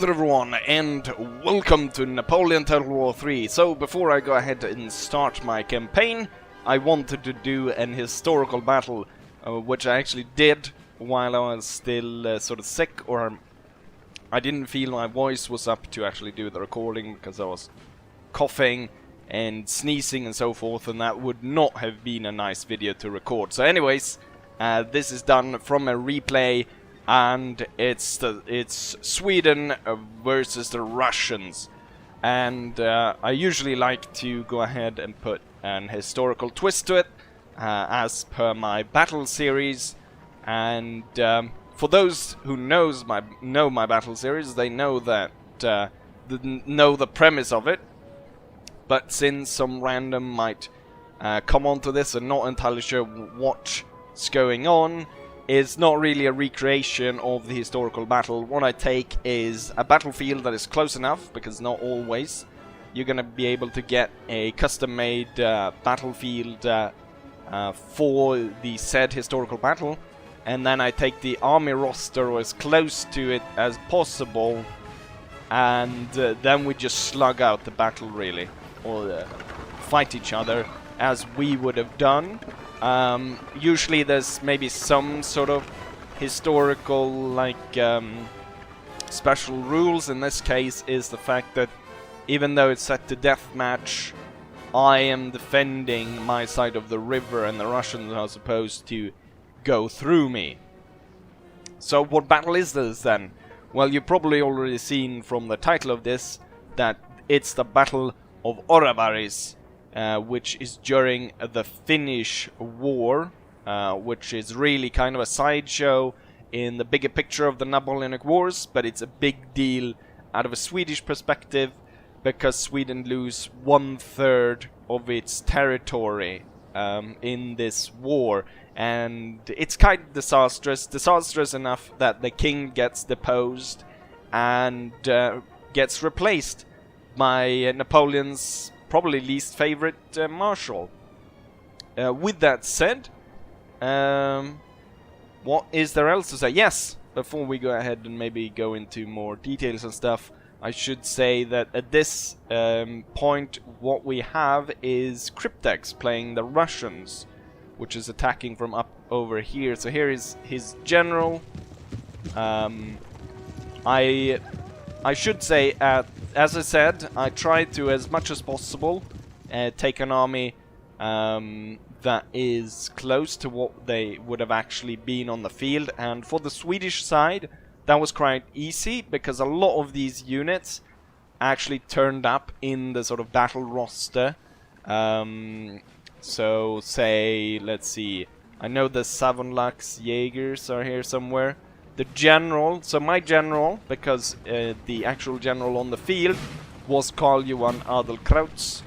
there everyone, and welcome to Napoleon Total War 3. So before I go ahead and start my campaign, I wanted to do an historical battle, which I actually did while I was still sort of sick, or I didn't feel my voice was up to actually do the recording because I was coughing and sneezing and so forth, and that would not have been a nice video to record. So anyways, this is done from a replay, and it's Sweden versus the Russians, and I usually like to go ahead and put an historical twist to it, as per my battle series. And for those who know my battle series, they know that know the premise of it. But since some random might come onto this and not entirely sure what's going on, it's not really a recreation of the historical battle. What I take is a battlefield that is close enough, because not always you're gonna be able to get a custom-made battlefield for the said historical battle, and then I take the army roster as close to it as possible, and then we just slug out the battle, really, or fight each other as we would have done. Usually there's maybe some sort of historical, like, special rules. In this case is the fact that even though it's set to deathmatch, I am defending my side of the river and the Russians are supposed to go through me. So what battle is this then? Well, you've probably already seen from the title of this that it's the Battle of Oravais, which is during the Finnish war, which is really kind of a sideshow in the bigger picture of the Napoleonic Wars, but it's a big deal out of a Swedish perspective, because Sweden lose 1/3 of its territory in this war, and it's kind of disastrous enough that the king gets deposed and gets replaced by Napoleon's probably least favorite marshal. With that said, what is there else to say? Yes, before we go ahead and maybe go into more details and stuff, I should say that at this point what we have is Cryptex playing the Russians, which is attacking from up over here. So here is his general. I should say, as I said, I tried to, as much as possible, take an army that is close to what they would have actually been on the field. And for the Swedish side, that was quite easy, because a lot of these units actually turned up in the sort of battle roster. So, say, let's see, I know the Savonlax Jaegers are here somewhere. The general, so my general, because the actual general on the field was Karl Johan Adelkrautz.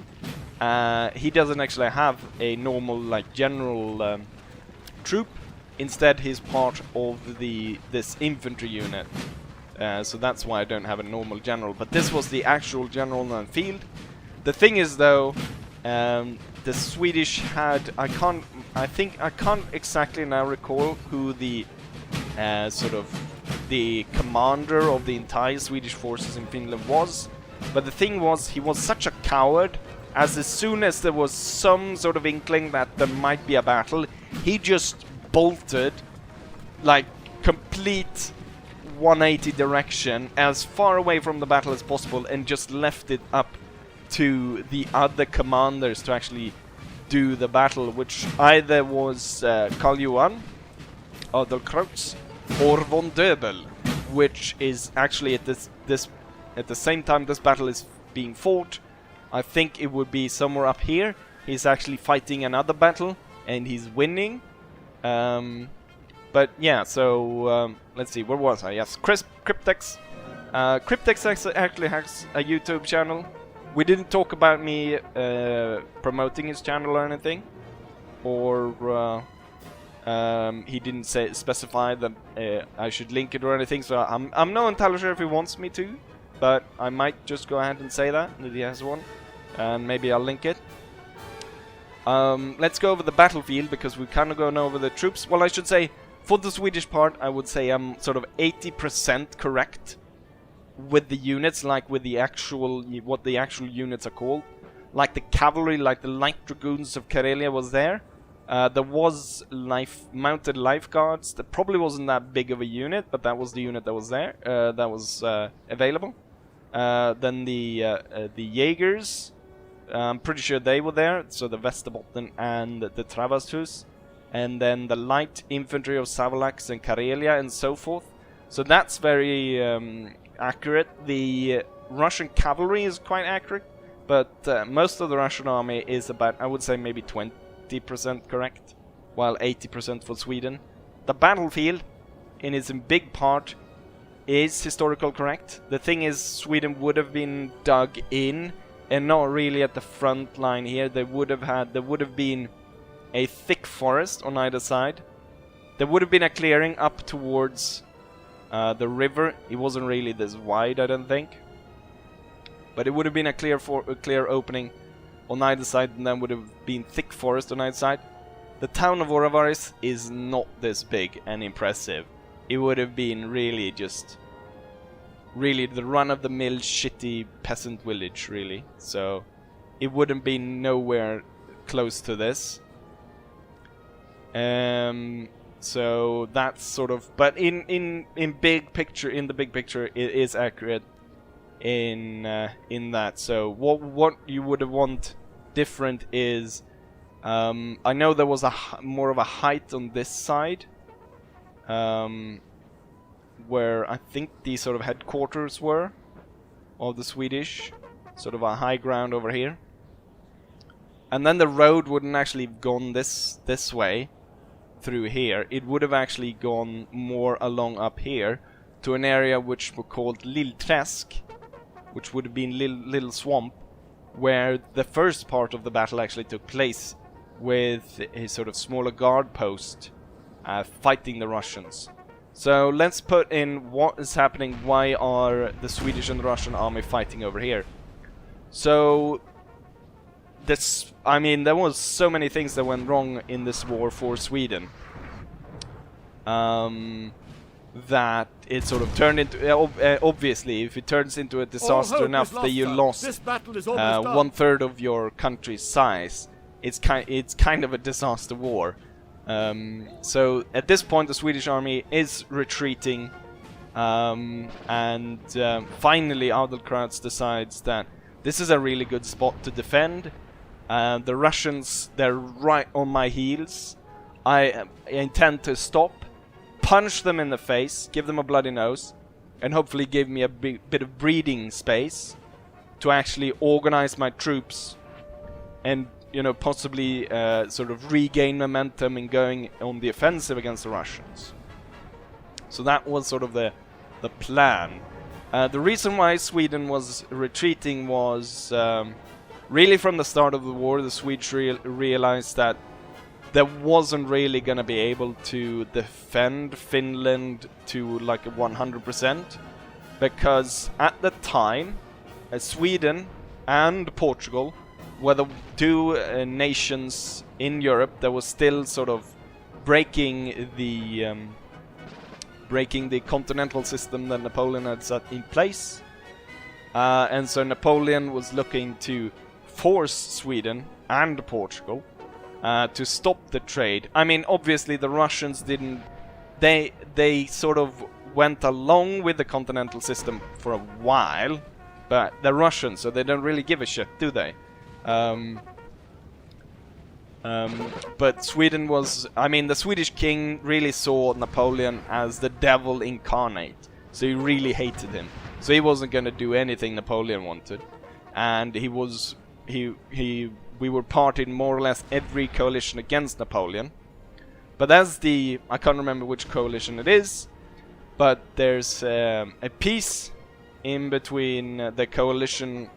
He doesn't actually have a normal, like, general troop. Instead, he's part of this infantry unit. So that's why I don't have a normal general. But this was the actual general on the field. The thing is, though, the Swedish had, I can't exactly now recall who the sort of the commander of the entire Swedish forces in Finland was, but the thing was, he was such a coward, as soon as there was some sort of inkling that there might be a battle, he just bolted, like, complete 180 direction, as far away from the battle as possible, and just left it up to the other commanders to actually do the battle, which either was Karl Johan Adelkrautz or von Döbel, which is actually at the same time this battle is being fought. I think it would be somewhere up here. He's actually fighting another battle and he's winning. But yeah, so let's see, where was I? Yes, Cryptex. Cryptex actually has a YouTube channel. We didn't talk about me promoting his channel or anything, or he didn't specify that I should link it or anything, so I'm not entirely sure if he wants me to, but I might just go ahead and say that he has one, and maybe I'll link it. Let's go over the battlefield, because we've kind of gone over the troops. Well, I should say, for the Swedish part, I would say I'm sort of 80% correct. with the units, like with the actual, what the actual units are called. Like the cavalry, like the light dragoons of Karelia was there. There was mounted lifeguards. That probably wasn't that big of a unit, but that was the unit that was there, that was available. Then the Jaegers, I'm pretty sure they were there, so the Västerbotten and the Travasthus. And then the light infantry of Savolax and Karelia and so forth. So that's very accurate. The Russian cavalry is quite accurate, but most of the Russian army is about, I would say, maybe 20% correct, while 80% for Sweden. The battlefield, in its big part, is historical correct. The thing is, Sweden would have been dug in, and not really at the front line here. There would have been a thick forest on either side. There would have been a clearing up towards the river. It wasn't really this wide, I don't think, but it would have been a clear opening on either side, and then would have been thick forest on either side. The town of Oravais is not this big and impressive. It would have been really just the run-of-the-mill shitty peasant village, really. So it wouldn't be nowhere close to this. So that's sort of, but in the big picture, it is accurate in that. So what you would want different is, I know there was more of a height on this side, where I think the sort of headquarters were of the Swedish, sort of a high ground over here, and then the road wouldn't actually have gone this way through here. It would have actually gone more along up here to an area which were called Lillträsk, which would have been little swamp, where the first part of the battle actually took place, with a sort of smaller guard post fighting the Russians. So let's put in what is happening. Why are the Swedish and the Russian army fighting over here? So this, I mean, there was so many things that went wrong in this war for Sweden, that it sort of turned into, obviously, if it turns into a disaster enough that you lost 1/3 of your country's size, it's kind of a disaster war. So at this point the Swedish army is retreating, and finally Adalkrauts decides that this is a really good spot to defend. The Russians, they're right on my heels. I intend to stop, punch them in the face, give them a bloody nose, and hopefully give me a bit of breathing space to actually organize my troops and, you know, possibly sort of regain momentum in going on the offensive against the Russians. So that was sort of the plan. The reason why Sweden was retreating was really from the start of the war. The Swedes realized that there wasn't really going to be able to defend Finland to like 100%, because at the time Sweden and Portugal were the two nations in Europe that was still sort of breaking the continental system that Napoleon had set in place, and so Napoleon was looking to force Sweden and Portugal to stop the trade. I mean, obviously the Russians didn't. They sort of went along with the continental system for a while, but they're Russians, so they don't really give a shit, do they? But Sweden was, I mean, the Swedish king really saw Napoleon as the devil incarnate, so he really hated him. So he wasn't going to do anything Napoleon wanted, and we were part in more or less every coalition against Napoleon. But that's I can't remember which coalition it is, but there's a peace in between the coalition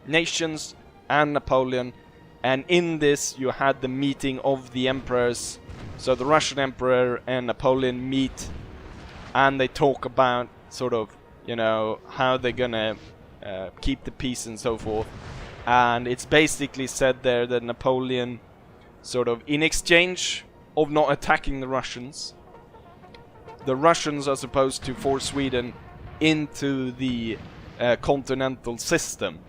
nations and Napoleon, and in this you had the meeting of the emperors. So the Russian emperor and Napoleon meet, and they talk about sort of, you know, how they're gonna keep the peace and so forth. And it's basically said there that Napoleon, sort of in exchange of not attacking the Russians are supposed to, for Sweden, into the continental system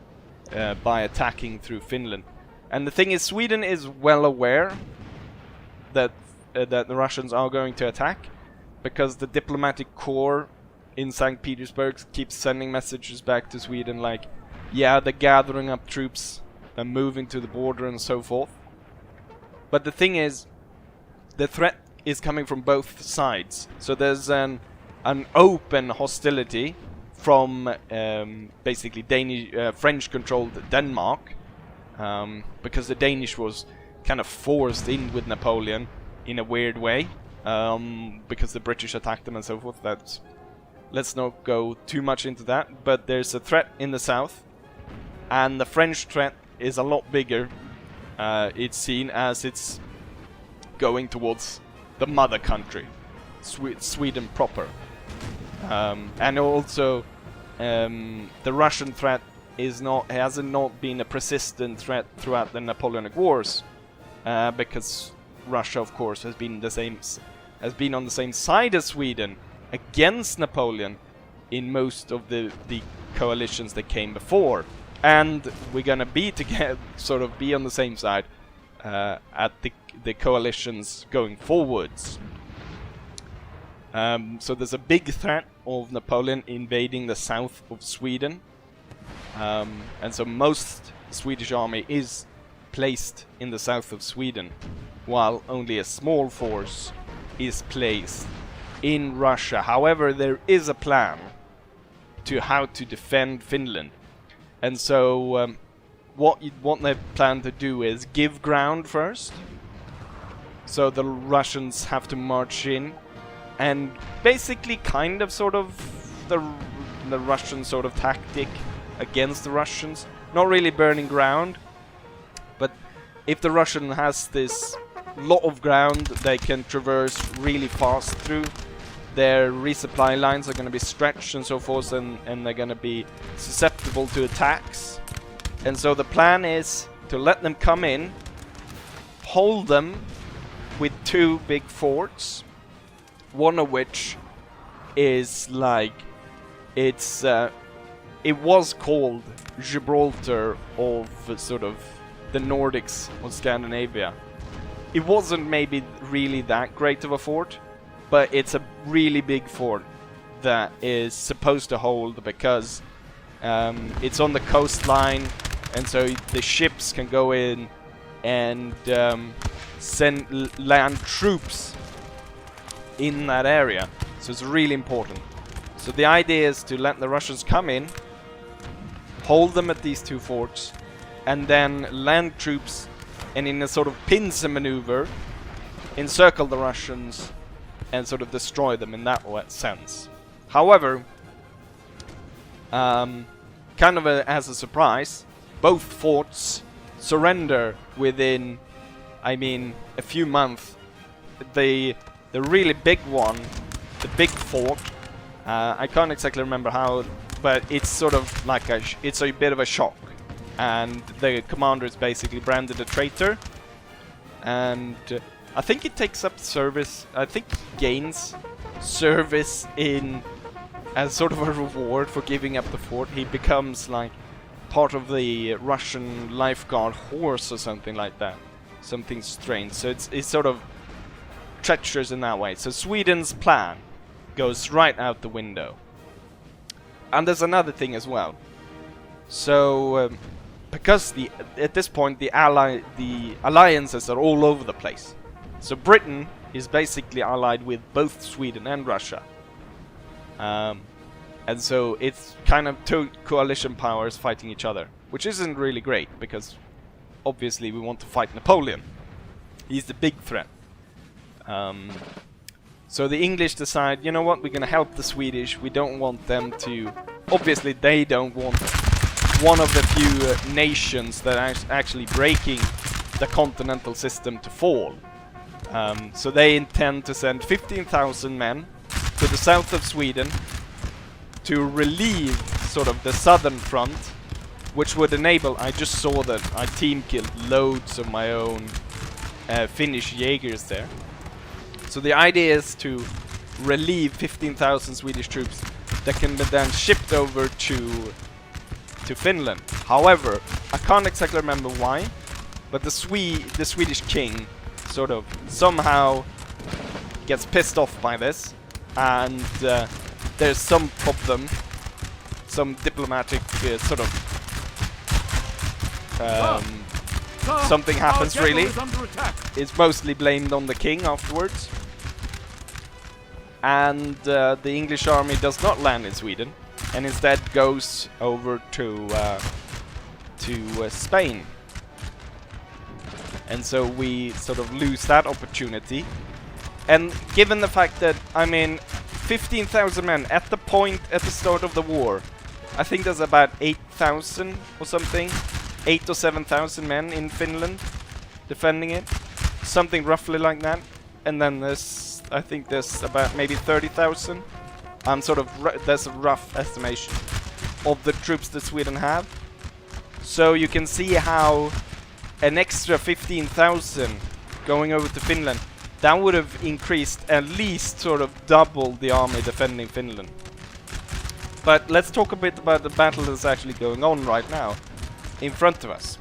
by attacking through Finland. And the thing is, Sweden is well aware that that the Russians are going to attack, because the diplomatic corps in St. Petersburg keeps sending messages back to Sweden like, yeah, they're gathering up troops, they're moving to the border and so forth. But the thing is, the threat is coming from both sides. So there's an open hostility from basically French-controlled Denmark, because the Danish was kind of forced in with Napoleon in a weird way, because the British attacked them and so forth. Let's not go too much into that, but there's a threat in the south, and the French threat is a lot bigger. It's seen as it's going towards the mother country, Sweden proper. And also, the Russian threat hasn't not been a persistent threat throughout the Napoleonic Wars, because Russia, of course, has been on the same side as Sweden against Napoleon in most of the coalitions that came before, and we're gonna be together, sort of be on the same side at the coalitions going forwards. So there's a big threat of Napoleon invading the south of Sweden, and so most Swedish army is placed in the south of Sweden, while only a small force is placed in Russia. However, there is a plan to how to defend Finland, and so what they plan to do is give ground first. So the Russians have to march in, and basically kind of sort of the Russian sort of tactic against the Russians, not really burning ground, but if the Russian has this lot of ground they can traverse really fast through, their resupply lines are going to be stretched and so forth, and they're going to be susceptible to attacks. And so the plan is to let them come in, hold them with two big forts, one of which is like, it was called Gibraltar of sort of the Nordics of Scandinavia. It wasn't maybe really that great of a fort, but it's a really big fort that is supposed to hold, because it's on the coastline, and so the ships can go in and send land troops in that area. So it's really important. So the idea is to let the Russians come in, hold them at these two forts, and then land troops, and in a sort of pincer maneuver, encircle the Russians and sort of destroy them in that sense. However, kind of as a surprise, both forts surrender within, I mean, a few months. The really big one, the big fort, I can't exactly remember how, but it's sort of like it's a bit of a shock, and the commander is basically branded a traitor, and I think it takes up service. I think he gains service in as sort of a reward for giving up the fort. He becomes like part of the Russian lifeguard horse or something like that. Something strange. So it's sort of treacherous in that way. So Sweden's plan goes right out the window. And there's another thing as well. So because at this point the alliances are all over the place. So Britain is basically allied with both Sweden and Russia. And so it's kind of two coalition powers fighting each other, which isn't really great, because obviously we want to fight Napoleon. He's the big threat. So the English decide, you know what, we're gonna help the Swedish. We don't want them to... Obviously they don't want one of the few nations that are actually breaking the continental system to fall. So they intend to send 15,000 men to the south of Sweden to relieve sort of the southern front, which would enable... I just saw that my team killed loads of my own Finnish Jaegers there. So the idea is to relieve 15,000 Swedish troops that can be then shipped over to Finland. However, I can't exactly remember why, but the Swedish king sort of somehow gets pissed off by this, and there's some problem, some diplomatic sort of something happens really. It's mostly blamed on the king afterwards. And the English army does not land in Sweden, and instead goes over to Spain. And so we sort of lose that opportunity. And given the fact that, I mean, 15,000 men at the point at the start of the war, I think there's about 8,000 or something, 8 or 7,000 men in Finland defending it, something roughly like that. And then there's, I think there's about maybe 30,000. I'm sort of, that's a rough estimation of the troops that Sweden have. So you can see how an extra 15,000 going over to Finland, that would have increased at least sort of double the army defending Finland. But let's talk a bit about the battle that's actually going on right now in front of us.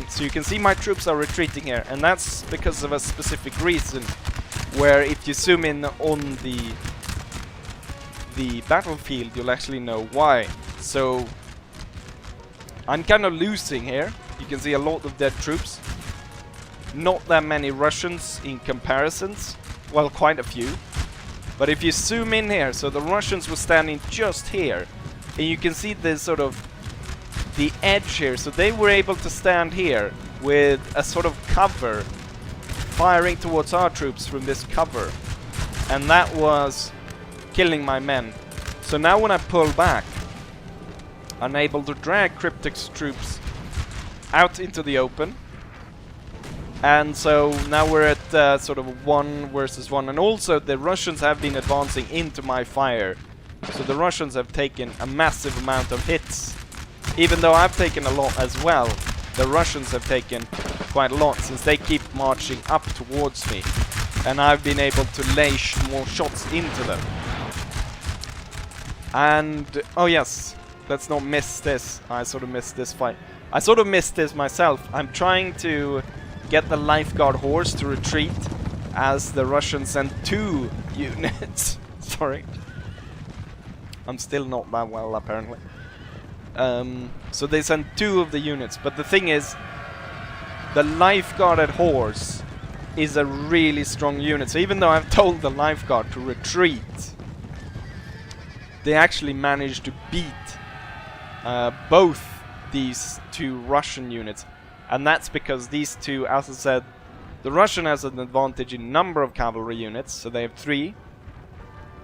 So you can see my troops are retreating here, and that's because of a specific reason, where if you zoom in on the battlefield, you'll actually know why. So I'm kind of losing here. You can see a lot of dead troops. Not that many Russians in comparisons. Well, quite a few. But if you zoom in here, so the Russians were standing just here, and you can see the sort of the edge here. So they were able to stand here with a sort of cover, firing towards our troops from this cover, and that was killing my men. So now when I pull back, I'm able to drag Cryptic's troops out into the open. And so now we're at sort of 1 versus 1, and also the Russians have been advancing into my fire. So the Russians have taken a massive amount of hits. Even though I've taken a lot as well, the Russians have taken quite a lot, since they keep marching up towards me. And I've been able to lay more shots into them. And, oh yes, let's not miss this. I sort of missed this fight. I sort of missed this myself. I'm trying to get the lifeguard horse to retreat as the Russians send 2 units. Sorry. I'm still not that well, apparently. So they send 2 of the units, but the thing is, the lifeguarded horse is a really strong unit. So even though I've told the lifeguard to retreat, they actually managed to beat both these 2 Russian units. And that's because these 2, as I said, the Russian has an advantage in number of cavalry units, so they have 3.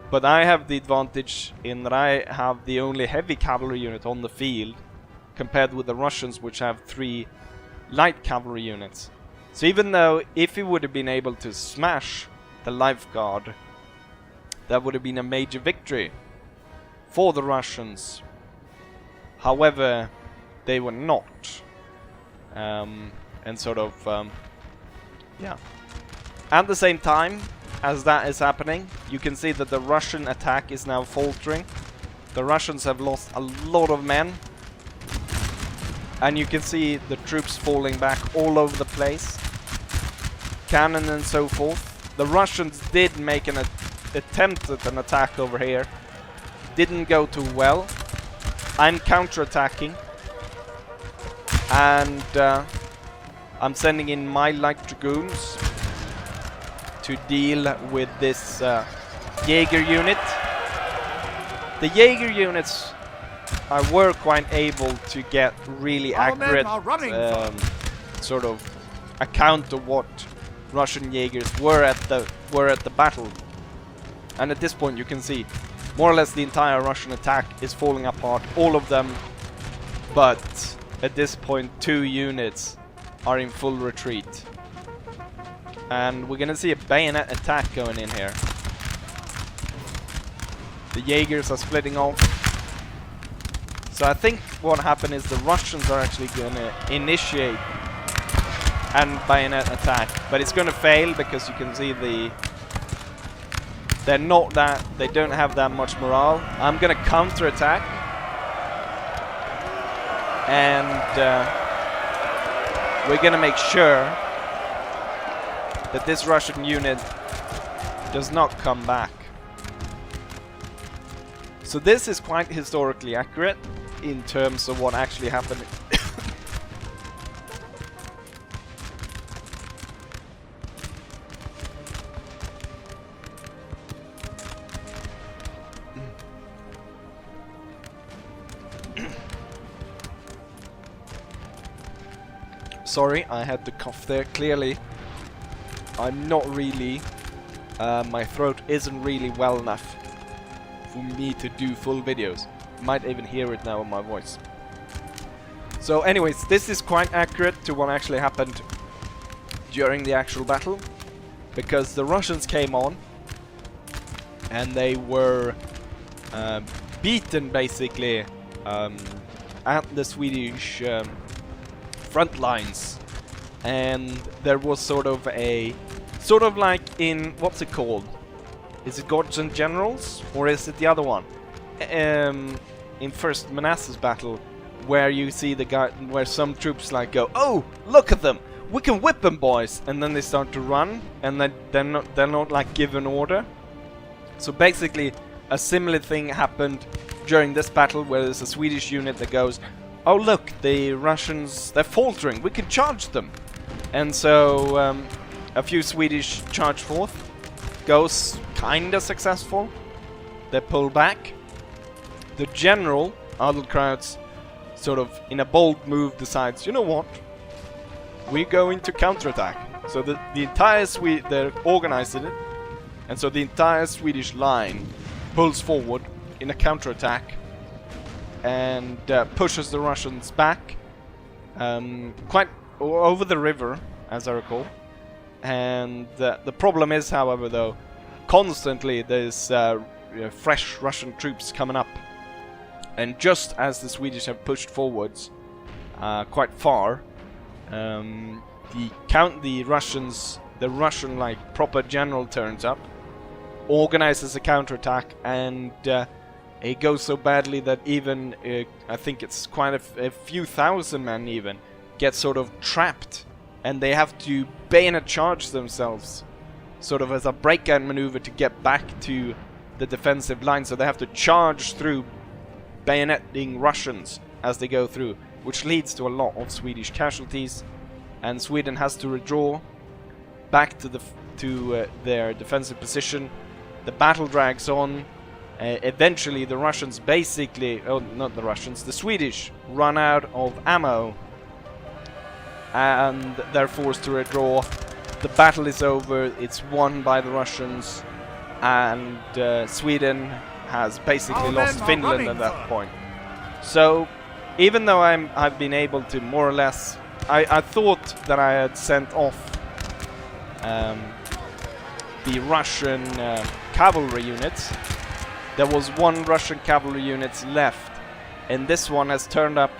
But I have the advantage in that I have the only heavy cavalry unit on the field, compared with the Russians, which have 3 light cavalry units. So even though if he would have been able to smash the lifeguard, that would have been a major victory for the Russians. However, they were not. And sort of, yeah. At the same time as that is happening, you can see that the Russian attack is now faltering. The Russians have lost a lot of men. And you can see the troops falling back all over the place. Cannon and so forth. The Russians did make an attempt at an attack over here. Didn't go too well. I'm counterattacking. And I'm sending in my light dragoons to deal with this Jaeger unit. The Jaeger units were quite able to get really accurate sort of account of what Russian Jaegers were at the battle. And at this point you can see more or less the entire Russian attack is falling apart, all of them, but at this point 2 units are in full retreat. And we're gonna see a bayonet attack going in here. The Jaegers are splitting off. So I think what happened is the Russians are actually gonna initiate and bayonet attack, but it's gonna fail because you can see They don't have that much morale. I'm gonna counterattack. And we're gonna make sure that this Russian unit does not come back. So this is quite historically accurate in terms of what actually happened. Sorry, I had to cough there. Clearly, I'm not really... my throat isn't really well enough for me to do full videos. Might even hear it now in my voice. So anyways, this is quite accurate to what actually happened during the actual battle. Because the Russians came on and they were beaten basically at the Swedish front lines. And there was sort of like in, what's it called? Is it Gods and Generals? Or is it the other one? In First Manassas battle, where you see the guy, where some troops like go, oh, look at them! We can whip them, boys! And then they start to run, and then they're not like given order. So basically, a similar thing happened during this battle, where there's a Swedish unit that goes, oh look, the Russians, they're faltering, we can charge them! And so, a few Swedish charge forth, goes kinda successful. They pull back. The general, Adelkraut's, sort of in a bold move decides, you know what? We're going to counterattack. So the entire they're organizing it, and so the entire Swedish line pulls forward in a counterattack and pushes the Russians back quite over the river, as I recall. And the problem is, however, though, constantly there's fresh Russian troops coming up. And just as the Swedish have pushed forwards quite far, the Russian like proper general turns up, organizes a counterattack, and it goes so badly that even I think it's quite a few thousand men even get sort of trapped, and they have to bayonet charge themselves, sort of as a breakout maneuver to get back to the defensive line. So they have to charge through, bayoneting Russians as they go through, which leads to a lot of Swedish casualties, and Sweden has to withdraw back to their defensive position. The battle drags on. Eventually the Russians basically, oh, not the Russians, the Swedish run out of ammo and they're forced to withdraw. The battle is over, it's won by the Russians, and Sweden has basically lost Finland at that point. So even though I've been able to more or less, I thought that I had sent off the Russian cavalry units. There was one Russian cavalry unit left, and this one has turned up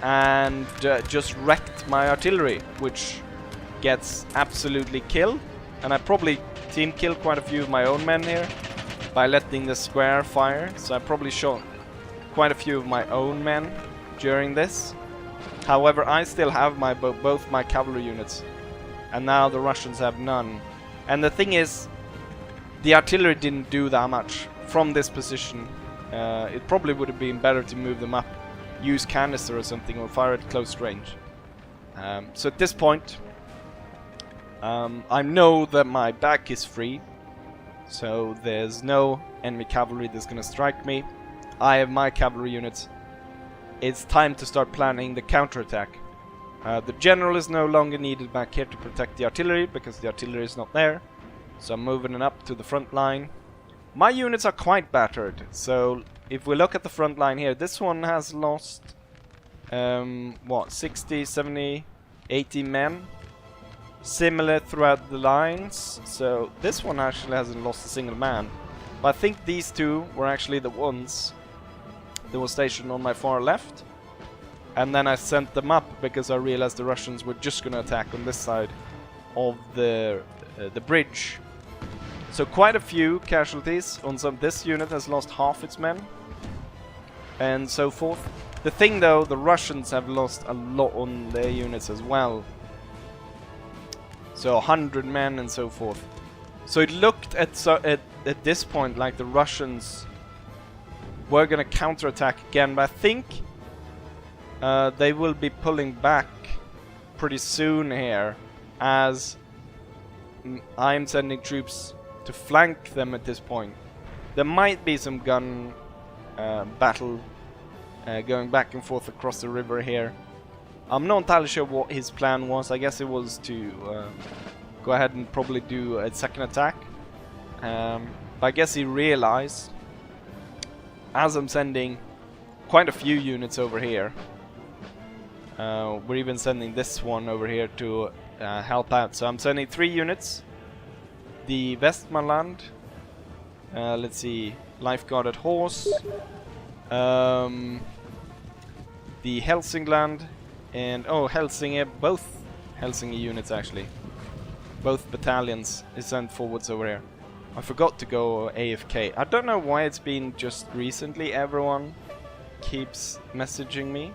and just wrecked my artillery, which gets absolutely killed. And I probably team killed quite a few of my own men here by letting the square fire, so I probably shot quite a few of my own men during this. However, I still have my both my cavalry units, and now the Russians have none. And the thing is, the artillery didn't do that much from this position. It probably would have been better to move them up, use canister or something, or fire at close range. So at this point, I know that my back is free, so there's no enemy cavalry that's gonna strike me. I have my cavalry units. It's time to start planning the counterattack. The general is no longer needed back here to protect the artillery, because the artillery is not there. So I'm moving it up to the front line. My units are quite battered, so if we look at the front line here, this one has lost, what, 60, 70, 80 men? Similar throughout the lines, so this one actually hasn't lost a single man. But I think these two were actually the ones that were stationed on my far left. And then I sent them up because I realized the Russians were just going to attack on this side of the bridge. So quite a few casualties on some. This unit has lost half its men, and so forth. The thing though, the Russians have lost a lot on their units as well. So 100 men and so forth. So it looked at this point like the Russians were gonna counterattack again, but I think they will be pulling back pretty soon here, as I'm sending troops to flank them at this point. There might be some gun battle going back and forth across the river here. I'm not entirely sure what his plan was. I guess it was to go ahead and probably do a second attack. But I guess he realized, as I'm sending quite a few units over here, we're even sending this one over here to help out. So I'm sending 3 units. The Westmanland, let's see, Lifeguarded Horse, the Helsingland, and Helsinge, both Helsinge units actually, both battalions is sent forwards over here. I forgot to go AFK. I don't know why it's been just recently everyone keeps messaging me.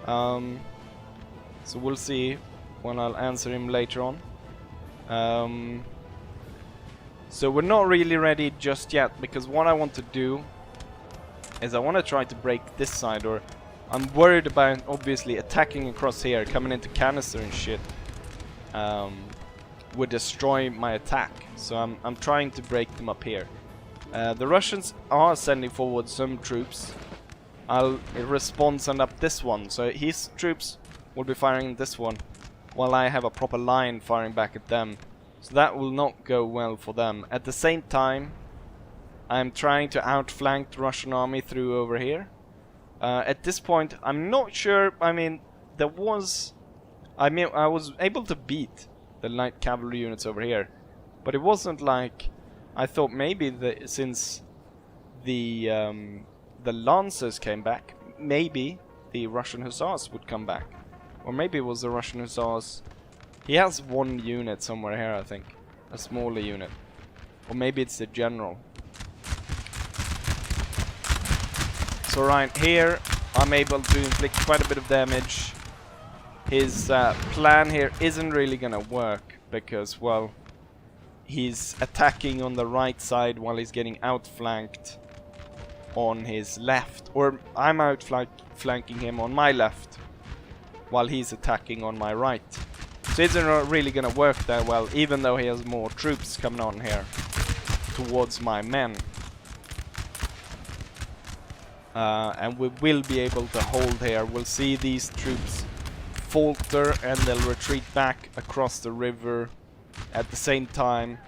So we'll see when I'll answer him later on. So we're not really ready just yet, because what I want to do is I want to try to break this side, or I'm worried about obviously attacking across here, coming into canister and shit, would destroy my attack. So I'm trying to break them up here. The Russians are sending forward some troops. I'll send up this one, so his troops will be firing this one, while I have a proper line firing back at them. So that will not go well for them. At the same time, I'm trying to outflank the Russian army through over here. At this point, I'm not sure. I mean, I was able to beat the light cavalry units over here, but it wasn't like I thought. Maybe since the Lancers came back, maybe the Russian Hussars would come back, or maybe it was the Russian Hussars. He has 1 unit somewhere here, I think, a smaller unit, or maybe it's the general. So right here, I'm able to inflict quite a bit of damage. His plan here isn't really gonna work, because, well, he's attacking on the right side while he's getting outflanked on his left. Or I'm outflanking him on my left while he's attacking on my right. So it's not really gonna work that well, even though he has more troops coming on here towards my men. And we will be able to hold here. We'll see these troops falter and they'll retreat back across the river. At the same time,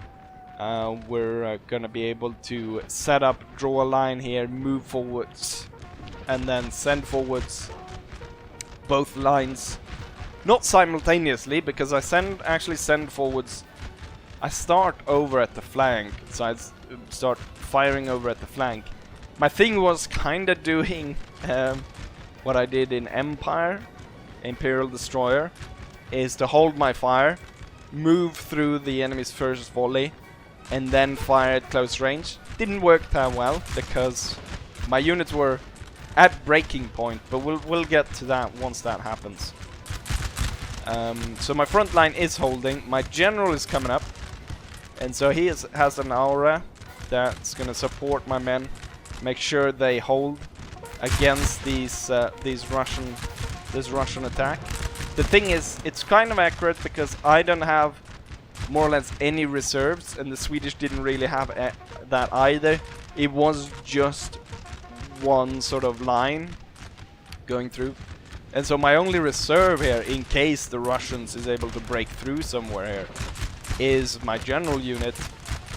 we're gonna be able to set up, draw a line here, move forwards, and then send forwards both lines. Not simultaneously, because I actually send forwards. I start over at the flank, so I start firing over at the flank. My thing was kind of doing what I did in Imperial Destroyer, is to hold my fire, move through the enemy's first volley, and then fire at close range. Didn't work that well, because my units were at breaking point, but we'll get to that once that happens. So my front line is holding. My general is coming up, and so he has an aura that's gonna support my men, make sure they hold against this Russian attack. The thing is, it's kind of accurate because I don't have more or less any reserves, and the Swedish didn't really have that either. It was just one sort of line going through. And so my only reserve here, in case the Russians is able to break through somewhere here, is my general unit,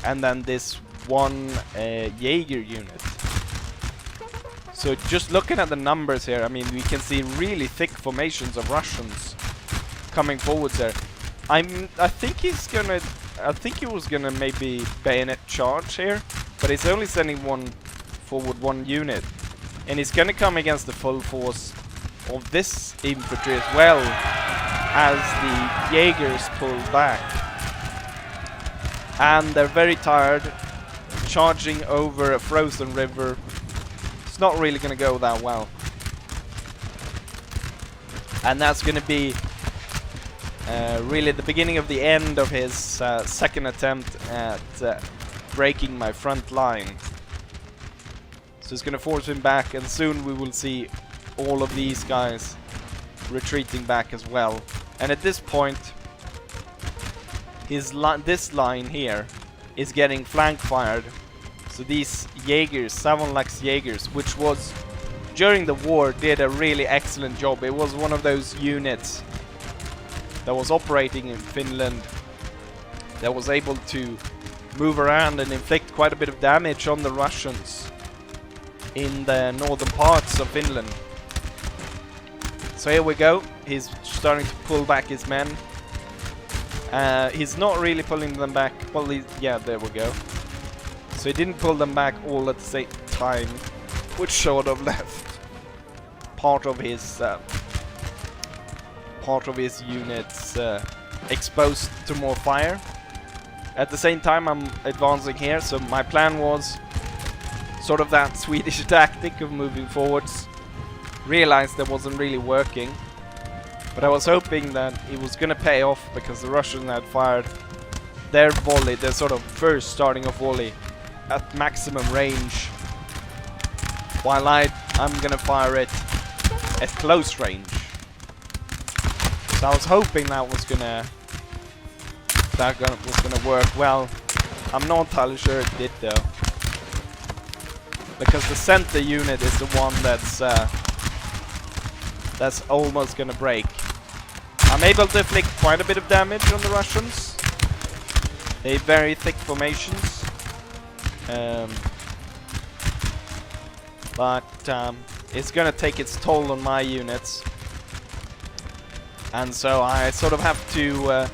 and then this one Jaeger unit. So just looking at the numbers here, I mean, we can see really thick formations of Russians coming forwards there. I think he was gonna maybe bayonet charge here, but he's only sending one unit, and he's gonna come against the full force of this infantry as well as the Jaegers pull back. and they're very tired, charging over a frozen river. It's not really going to go that well. And that's going to be really the beginning of the end of his second attempt at breaking my front line. So it's going to force him back, and soon we will see all of these guys retreating back as well. And at this point, this line here is getting flank fired. So these Jaegers, Savonlax Jaegers, which was during the war did a really excellent job. It was one of those units that was operating in Finland that was able to move around and inflict quite a bit of damage on the Russians in the northern parts of Finland. So here we go. He's starting to pull back his men. He's not really pulling them back. Well, yeah, there we go. So he didn't pull them back all at the same time, which sort of left part of his units exposed to more fire. At the same time, I'm advancing here, so my plan was sort of that Swedish tactic of moving forwards. Realized that wasn't really working, but I was hoping that it was gonna pay off, because the Russians had fired their volley, their sort of first starting of volley, at maximum range, while I'm gonna fire it at close range. So I was hoping that was gonna work well. I'm not entirely sure it did though, because the center unit is the one that's almost gonna break. I'm able to inflict quite a bit of damage on the Russians. They have very thick formations, but it's gonna take its toll on my units, and so I sort of have to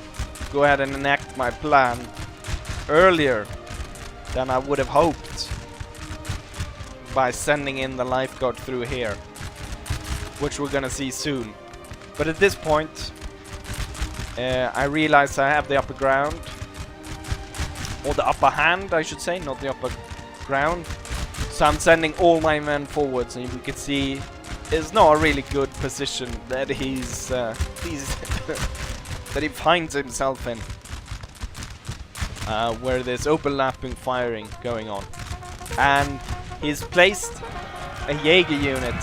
go ahead and enact my plan earlier than I would have hoped by sending in the lifeguard through here, which we're gonna see soon. But at this point, I realize I have the upper ground, or the upper hand, I should say, not the upper ground. So I'm sending all my men forwards, and you can see it's not a really good position that he's that he finds himself in, where there's overlapping firing going on, and he's placed a Jaeger unit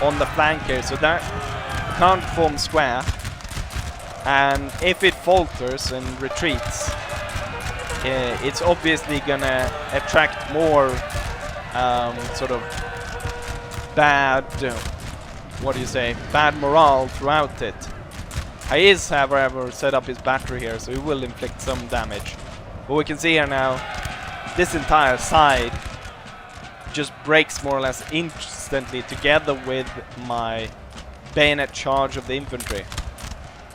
on the flank here, so that can't form square, and if it falters and retreats, it's obviously gonna attract more sort of bad, bad morale throughout it. He is, however, set up his battery here, so he will inflict some damage. But we can see here now, this entire side just breaks more or less instantly together with my bayonet charge of the infantry.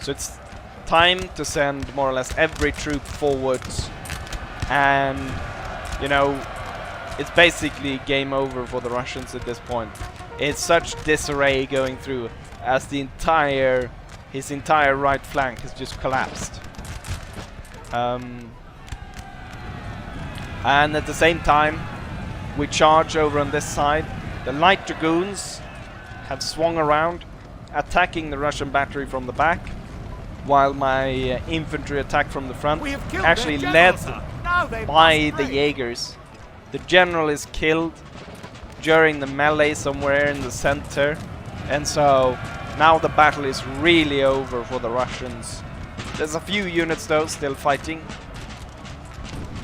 So it's time to send more or less every troop forwards, and you know, it's basically game over for the Russians at this point. It's such disarray going through, as his entire right flank has just collapsed. And at the same time, we charge over on this side. The light dragoons have swung around, attacking the Russian battery from the back, while my infantry attack from the front, actually led by the Jaegers. The general is killed during the melee somewhere in the center, and so now the battle is really over for the Russians. There's a few units though still fighting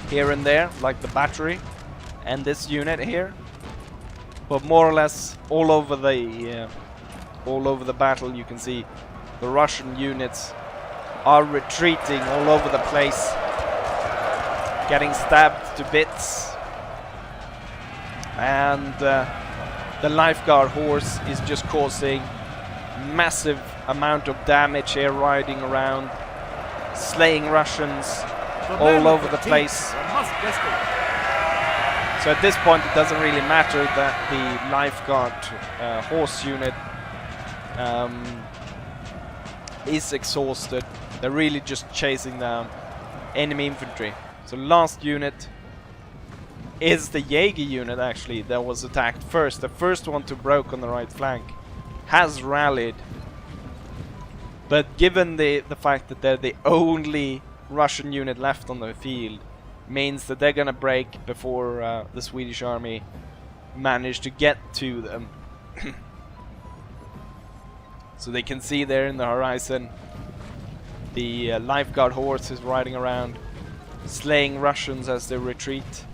here and there, like the battery and this unit here, but more or less all over the battle you can see the Russian units are retreating all over the place, getting stabbed to bits, and the lifeguard horse is just causing massive amount of damage here, riding around, slaying Russians all over the place. So at this point it doesn't really matter that the lifeguard horse unit is exhausted. They're really just chasing down enemy infantry. So last unit is the Jaeger unit actually that was attacked first. The first one to broke on the right flank has rallied. But given the fact that they're the only Russian unit left on the field, means that they're gonna break before the Swedish army manage to get to them. So they can see there in the horizon the lifeguard horse is riding around, slaying Russians as they retreat.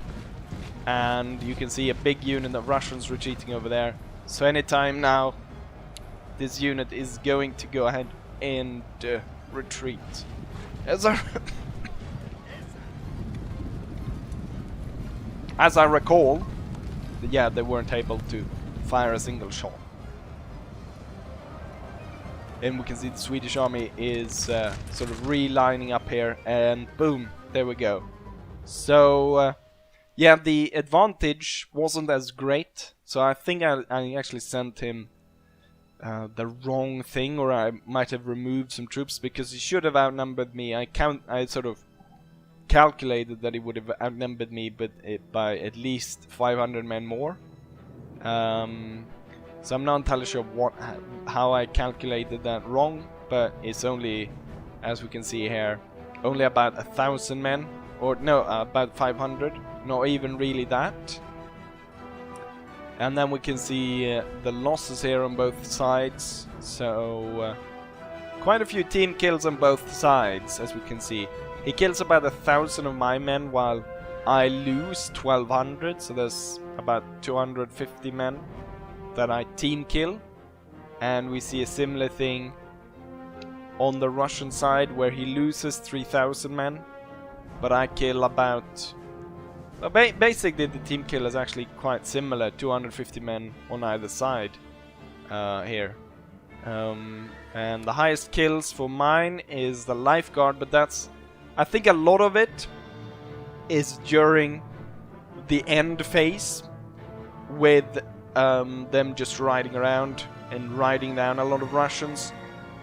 And you can see a big unit of Russians retreating over there. So anytime now, this unit is going to go ahead and retreat. As I recall, yeah, they weren't able to fire a single shot. And we can see the Swedish army is sort of relining up here, and boom, there we go. So, yeah, the advantage wasn't as great, so I think I actually sent him the wrong thing, or I might have removed some troops, because he should have outnumbered me. I sort of calculated that he would have outnumbered me, but by at least 500 men more. So I'm not entirely sure how I calculated that wrong, but it's only, as we can see here, only about 1,000 men, or no, about 500, not even really that. And then we can see the losses here on both sides, so quite a few team kills on both sides, as we can see. He kills about 1,000 of my men, while I lose 1,200, so there's about 250 men that I team kill. And we see a similar thing on the Russian side, where he loses 3,000 men, but I kill about... basically the team kill is actually quite similar, 250 men on either side here. And the highest kills for mine is the lifeguard, but that's... I think a lot of it is during the end phase, with them just riding around and riding down a lot of Russians.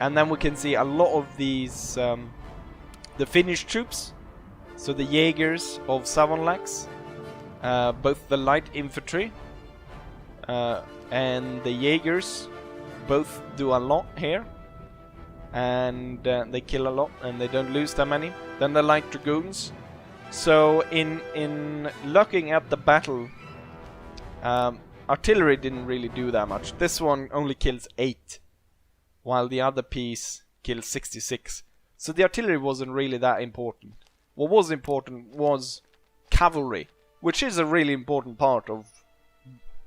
And then we can see a lot of these the Finnish troops, so the Jaegers of Savonlax, both the light infantry and the Jaegers both do a lot here, and they kill a lot and they don't lose that many. Then the light dragoons. So in looking at the battle, artillery didn't really do that much. This one only kills 8, while the other piece kills 66. So the artillery wasn't really that important. What was important was cavalry, which is a really important part of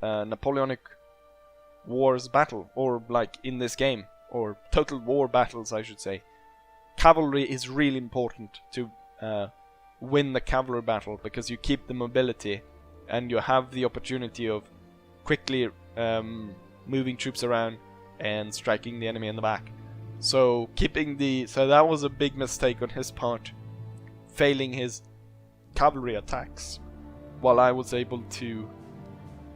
Napoleonic Wars battle, or like in this game, or total war battles I should say. Cavalry is really important to win the cavalry battle, because you keep the mobility and you have the opportunity of quickly moving troops around and striking the enemy in the back. So so that was a big mistake on his part, failing his cavalry attacks, while I was able to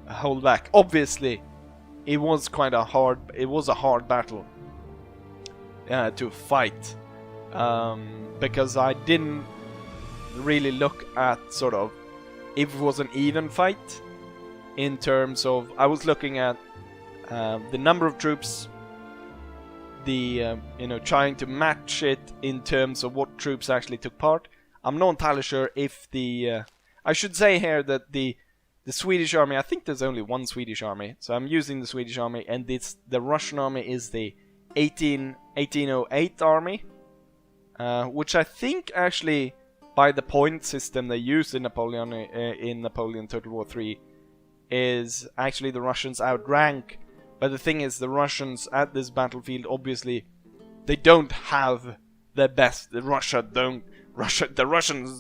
hold back. Obviously, it was a hard battle to fight, because I didn't really look at sort of if it was an even fight. In terms of, I was looking at the number of troops, the trying to match it in terms of what troops actually took part. I'm not entirely sure if I should say here that the Swedish army, I think there's only one Swedish army, so I'm using the Swedish army, and the Russian army is the 1808 army, which I think actually by the point system they use in Napoleon Total War 3 is actually the Russians outrank. But the thing is, the Russians at this battlefield, obviously, they don't have the best. The Russians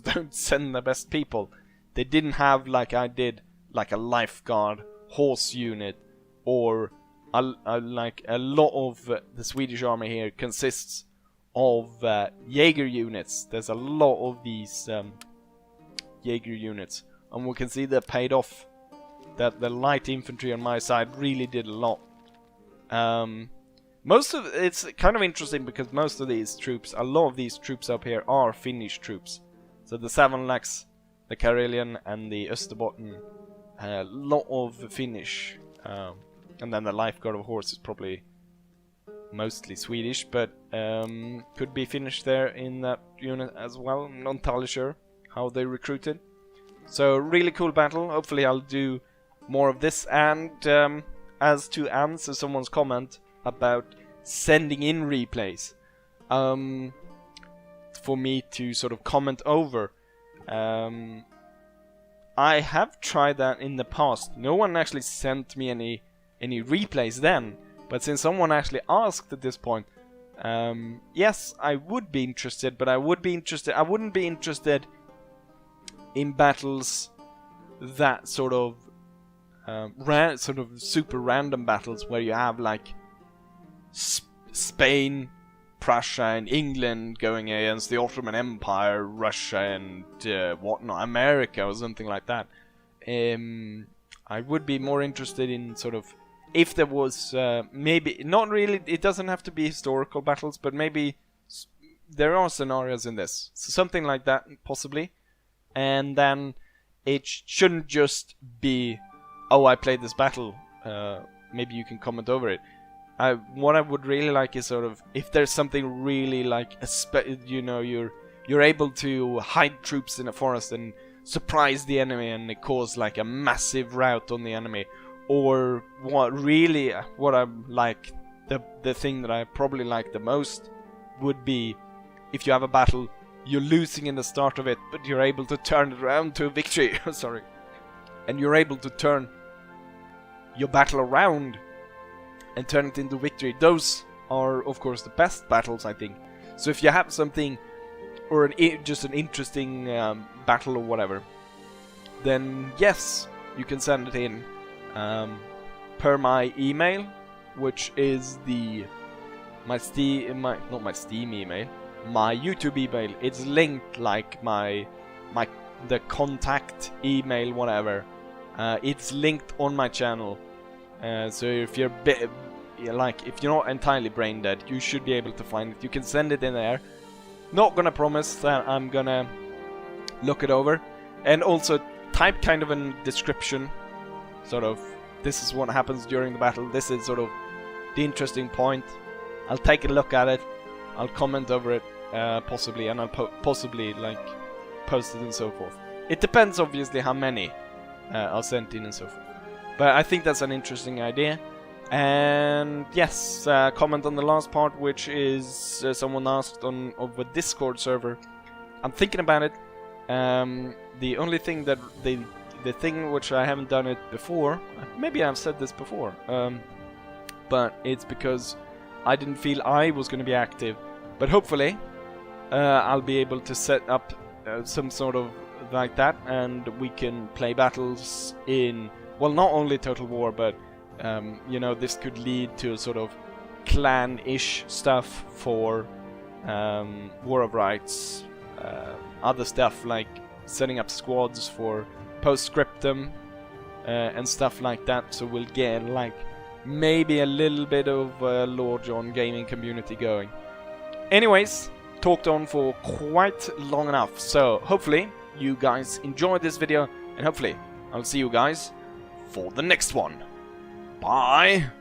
don't send the best people. They didn't have, like I did, like a lifeguard horse unit, or like a lot of the Swedish army here consists of Jaeger units. There's a lot of these Jaeger units, and we can see they're paid off. That the light infantry on my side really did a lot. It's kind of interesting, because most of these troops, a lot of these troops up here are Finnish troops. So the Savonlax, the Karelian, and the Österbotten, a lot of Finnish, and then the Lifeguard of Horse is probably mostly Swedish, but could be Finnish there in that unit as well. I'm not entirely sure how they recruited. So really cool battle. Hopefully I'll do more of this. And as to answer someone's comment about sending in replays for me to sort of comment over, I have tried that in the past. No one actually sent me any replays then, but since someone actually asked at this point, yes, I would be interested, but I wouldn't be interested in battles that sort of super random battles where you have like Spain, Prussia, and England going against the Ottoman Empire, Russia, and whatnot, America, or something like that. I would be more interested in sort of, if there was maybe not really, it doesn't have to be historical battles, but maybe there are scenarios in this, so something like that possibly. And then it shouldn't just be, oh, I played this battle, maybe you can comment over it. What I would really like is sort of, if there's something really like, you know, you're able to hide troops in a forest and surprise the enemy and it cause like a massive rout on the enemy. Or what I like, the thing that I probably like the most would be if you have a battle, you're losing in the start of it, but you're able to turn it around to a victory. Sorry. And you're able to turn your battle around and turn it into victory. Those are, of course, the best battles, I think. So if you have something, or just an interesting battle or whatever, then yes, you can send it in per my email, which is my YouTube email. It's linked like the contact email, whatever. It's linked on my channel. So if you're if you're not entirely brain dead, you should be able to find it. You can send it in there. Not gonna promise that I'm gonna look it over, and also type kind of a description, sort of, this is what happens during the battle, this is sort of the interesting point. I'll take a look at it, I'll comment over it, possibly, and I'll possibly like post it and so forth. It depends obviously how many are sent in and so forth. But I think that's an interesting idea. And yes, comment on the last part, which is someone asked on a Discord server. I'm thinking about it. The only thing that the thing which I haven't done it before, maybe I've said this before, but it's because I didn't feel I was going to be active. But hopefully I'll be able to set up some sort of like that, and we can play battles in, well, not only Total War, but you know, this could lead to a sort of clan-ish stuff for War of Rights, other stuff like setting up squads for Postscriptum and stuff like that. So we'll get like maybe a little bit of Lord John gaming community going. Anyways, talked on for quite long enough, so hopefully you guys enjoyed this video, and hopefully I'll see you guys for the next one. Bye!